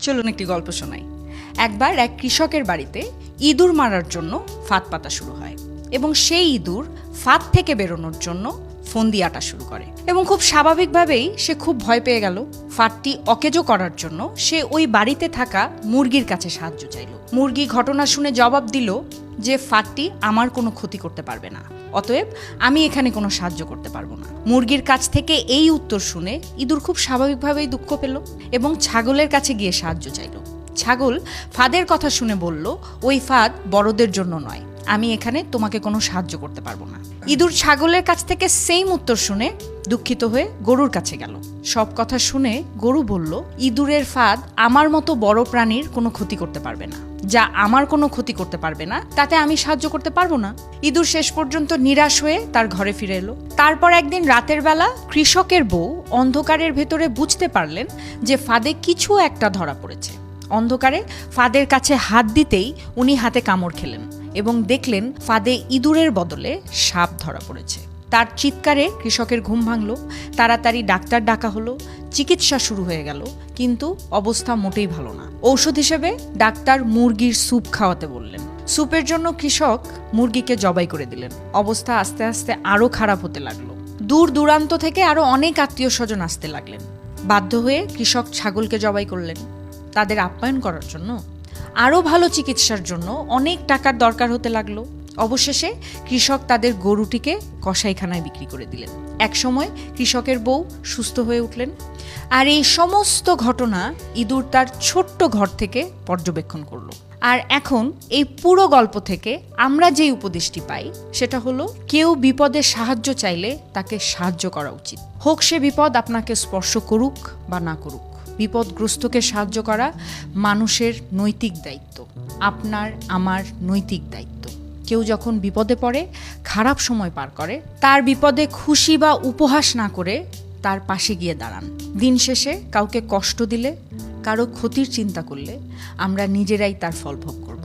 চলুন একটি গল্প শোনাই। একবার এক কৃষকের বাড়িতে ইঁদুর মারার জন্য ফাঁদ পাতা শুরু হয় এবং সেই ইঁদুর ফাঁদ থেকে বেরোনোর জন্য ফন্দি আঁটা শুরু করে এবং খুব স্বাভাবিকভাবেই সে খুব ভয় পেয়ে গেল। ফাঁদটি অকেজো করার জন্য সে ওই বাড়িতে থাকা মুরগির কাছে সাহায্য চাইল। মুরগি ঘটনা শুনে জবাব দিল যে ফাঁদটি আমার কোনো ক্ষতি করতে পারবে না, অতএব আমি এখানে কোনো সাহায্য করতে পারবো না। মুরগির কাছ থেকে এই উত্তর শুনে ইঁদুর খুব স্বাভাবিকভাবেই দুঃখ পেল এবং ছাগলের কাছে গিয়ে সাহায্য চাইল। ছাগল ফাঁদের কথা শুনে বলল, ওই ফাঁদ বড়দের জন্য নয়, আমি এখানে তোমাকে কোনো সাহায্য করতে পারবো না। ইঁদুর ছাগলের কাছ থেকে সেম উত্তর শুনে দুঃখিত হয়ে গরুর কাছে গেল। সব কথা শুনে গরু বলল, ইঁদুরের ফাঁদ আমার মতো বড় প্রাণীর কোনো ক্ষতি করতে পারবে না, যা আমার কোনো ক্ষতি করতে পারবে না তাতে আমি সাহায্য করতে পারবো না। ইঁদুর শেষ পর্যন্ত নিরাশ হয়ে তার ঘরে ফিরে এলো। তারপর একদিন রাতের বেলা কৃষকের বউ অন্ধকারের ভেতরে বুঝতে পারলেন যে ফাঁদে কিছু একটা ধরা পড়েছে। অন্ধকারে ফাঁদের কাছে হাত দিতেই উনি হাতে কামড় খেলেন এবং দেখলেন ফাঁদে ইঁদুরের বদলে সাপ ধরা পড়েছে। তার চিৎকারে কৃষকের ঘুম ভাঙল। তাড়াতাড়ি ডাক্তার ডাকা হলো, চিকিৎসা শুরু হয়ে গেল, কিন্তু অবস্থা মোটেই ভালো না। ঔষধ হিসেবে ডাক্তার মুরগির স্যুপ খাওয়াতে বললেন। স্যুপের জন্য কৃষক মুরগিকে জবাই করে দিলেন। অবস্থা আস্তে আস্তে আরও খারাপ হতে লাগলো। দূর দূরান্ত থেকে আরও অনেক আত্মীয় স্বজন আসতে লাগলেন। বাধ্য হয়ে কৃষক ছাগলকে জবাই করলেন। তাদের আপ্যায়ন করার জন্য, আরও ভালো চিকিৎসার জন্য অনেক টাকার দরকার হতে লাগলো। অবশেষে কৃষক তাদের গরুটিকে কসাইখানায় বিক্রি করে দিলেন। একসময় কৃষকের বউ সুস্থ হয়ে উঠলেন। আর এই সমস্ত ঘটনা ইঁদুর তার ছোট্ট ঘর থেকে পর্যবেক্ষণ করলো। আর এখন এই পুরো গল্প থেকে আমরা যে উপদেশটি পাই সেটা হলো, কেউ বিপদে সাহায্য চাইলে তাকে সাহায্য করা উচিত, হোক সে বিপদ আপনাকে স্পর্শ করুক বা না করুক। বিপদগ্রস্তকে সাহায্য করা মানুষের নৈতিক দায়িত্ব, আপনার আমার নৈতিক দায়িত্ব। কেউ যখন বিপদে পড়ে, খারাপ সময় পার করে, তার বিপদে খুশি বা উপহাস না করে তার পাশে গিয়ে দাঁড়ান। দিন শেষে কাউকে কষ্ট দিলে, কারো ক্ষতির চিন্তা করলে আমরা নিজেরাই তার ফল ভোগ করব।